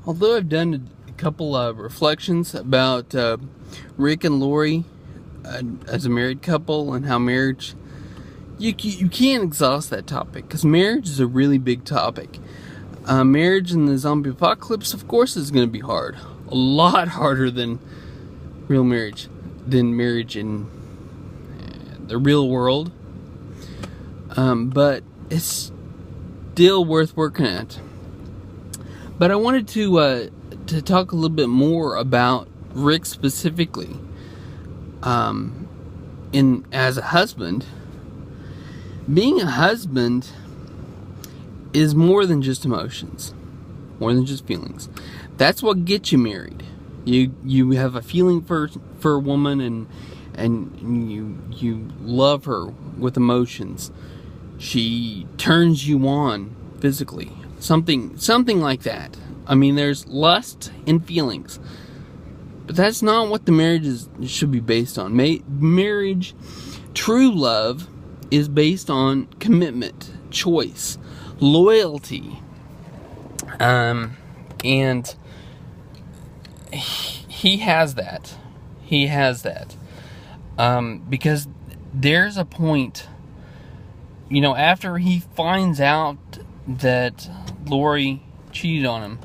Although I've done a couple of reflections about Rick and Lori as a married couple and how marriage, you can't exhaust that topic because marriage is a really big topic. Marriage in the zombie apocalypse, of course, is going to be hard. A lot harder than marriage in the real world. But it's still worth working at. But I wanted to talk a little bit more about Rick specifically. As a husband, being a husband is more than just emotions, more than just feelings. That's what gets you married. You have a feeling for a woman, and you love her with emotions. She turns you on physically. Something like that. I mean, there's lust and feelings. But that's not what the marriage should be based on. Marriage, true love, is based on commitment, choice, loyalty. And he has that. He has that. Because there's a point, after he finds out that Lori cheated on him,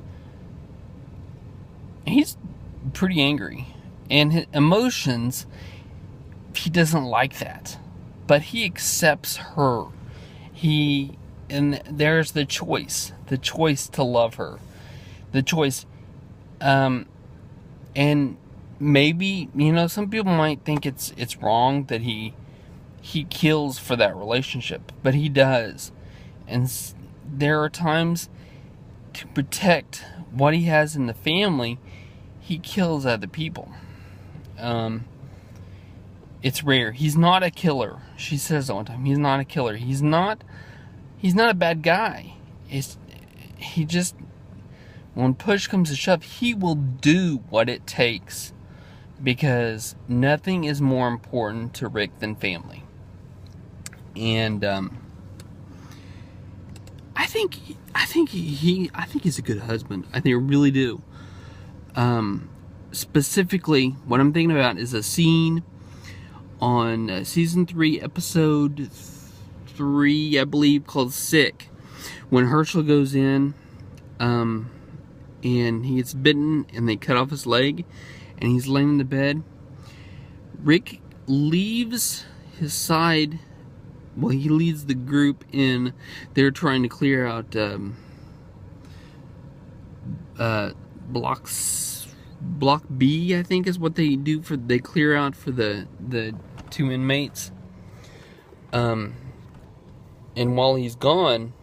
he's pretty angry, and his emotions, he doesn't like that, but he accepts her. And there's the choice to love her, the choice, and maybe, some people might think it's wrong that he kills for that relationship, but he does. And there are times to protect what he has in the family, he kills other people. It's rare. He's not a killer. She says all the time, he's not a killer. He's not a bad guy. He just, when push comes to shove, he will do what it takes, because nothing is more important to Rick than family. And I think he's a good husband. I really do. Specifically, what I'm thinking about is a scene on season 3, episode 3, I believe, called "Sick," when Herschel goes in, and he gets bitten, and they cut off his leg, and he's laying in the bed. Rick leaves his side. Well, he leads the group in. They're trying to clear out Block B, I think, is what they do. They clear out for the 2 inmates. And while he's gone,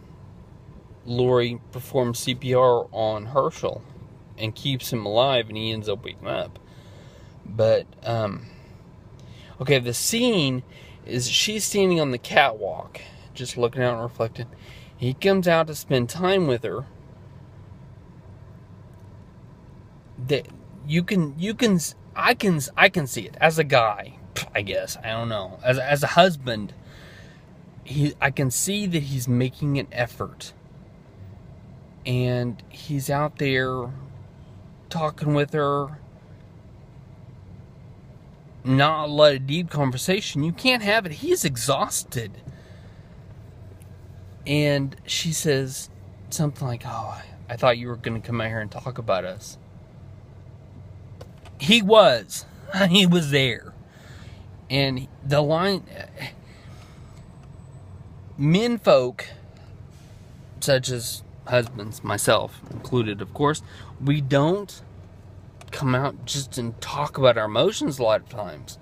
Lori performs CPR on Herschel and keeps him alive, and he ends up waking up. But okay, the scene is she's standing on the catwalk, just looking out and reflecting. He comes out to spend time with her. That I can see it as a guy, I guess. I don't know. As a husband, I can see that he's making an effort, and he's out there talking with her. Not a lot of deep conversation. You can't have it. He's exhausted. And she says something like, "Oh, I thought you were going to come out here and talk about us." He was. He was there. And the line, menfolk, such as husbands, myself included, of course, we don't come out just and talk about our emotions a lot of times.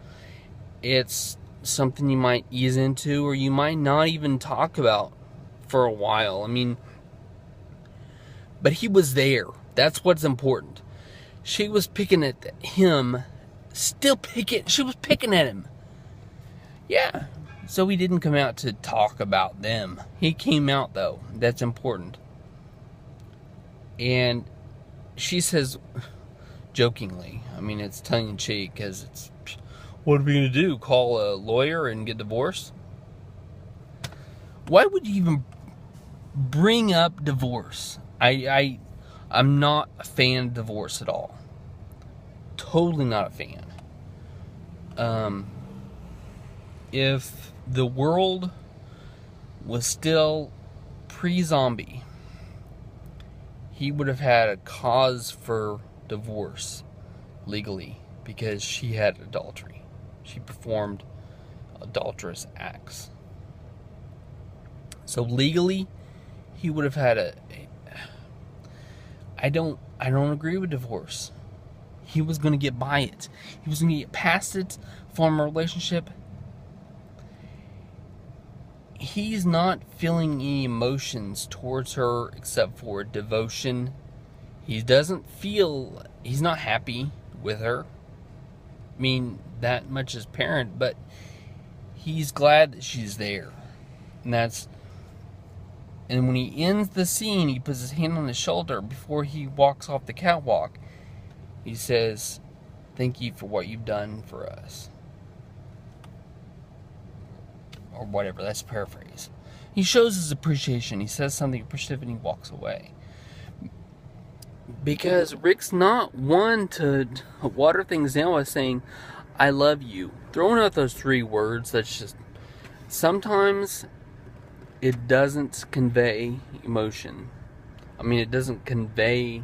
It's something you might ease into, or you might not even talk about for a while. I mean, but he was there. That's what's important. She was picking at him, she was picking at him. Yeah. So he didn't come out to talk about them. He came out, though. That's important. And she says, jokingly, I mean, it's tongue-in-cheek, because it's, what are we going to do, call a lawyer and get divorced? Why would you even bring up divorce? I'm not a fan of divorce at all. Totally not a fan. If the world was still pre-zombie, he would have had a cause for divorce legally because she had adultery. She performed adulterous acts. So legally, he would have had I don't agree with divorce. He was going to get by it. He was going to get past it, form a relationship. He's not feeling any emotions towards her except for devotion. He doesn't feel, he's not happy with her. I mean, that much as parent, but he's glad that she's there. And when he ends the scene, he puts his hand on his shoulder before he walks off the catwalk. He says, "Thank you for what you've done for us." Or whatever, that's a paraphrase. He shows his appreciation. He says something appreciative and he walks away. Because Rick's not one to water things down by saying, "I love you." Throwing out those 3 words, that's just... Sometimes it doesn't convey emotion. I mean, it doesn't convey...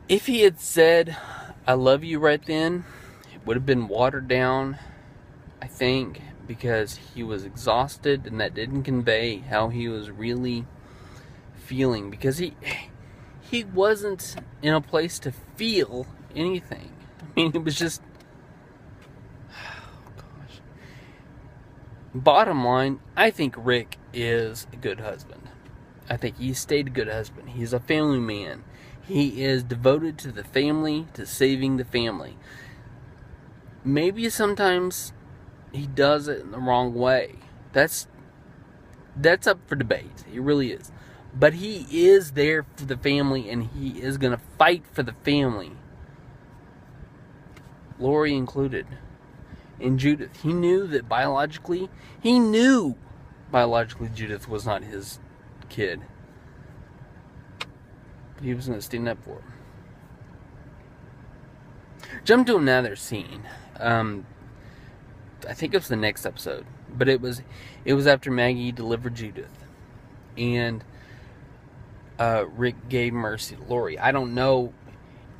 If he had said, "I love you" right then, it would have been watered down, I think, because he was exhausted and that didn't convey how he was really feeling. Because he wasn't in a place to feel anything. I mean, it was just... Oh, gosh. Bottom line, I think Rick is a good husband. I think he stayed a good husband. He's a family man. He is devoted to the family, to saving the family. Maybe sometimes he does it in the wrong way. That's up for debate. It really is. But he is there for the family, and he is going to fight for the family. Lori included. And Judith. He knew biologically Judith was not his kid. But he was going to stand up for her. Jump to another scene. I think it was the next episode, but it was after Maggie delivered Judith, and Rick gave mercy to Lori. I don't know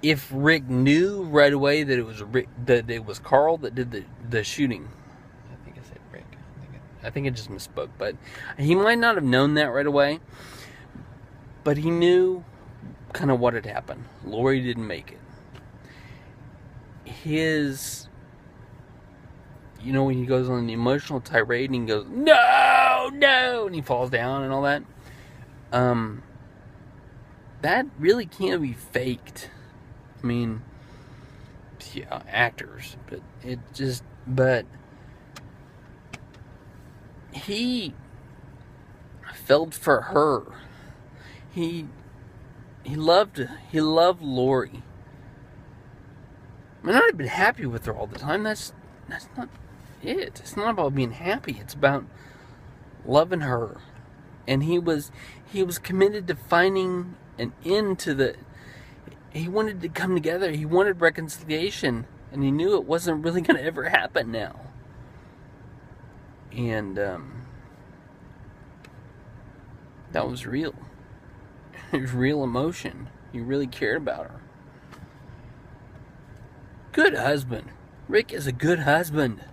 if Rick knew right away that it was Carl that did the shooting. I think I said Rick. I think I just misspoke, but he might not have known that right away. But he knew kind of what had happened. Lori didn't make it. When he goes on the emotional tirade and he goes, "No, no," and he falls down and all that. That really can't be faked. I mean, yeah, actors, but he felt for her. He loved Lori. I mean, I'd have been happy with her all the time. That's not it. It's not about being happy. It's about loving her. And he was committed to finding an end to he wanted to come together. He wanted reconciliation. And he knew it wasn't really going to ever happen now. And that was real. It was real emotion. He really cared about her. Good husband. Rick is a good husband.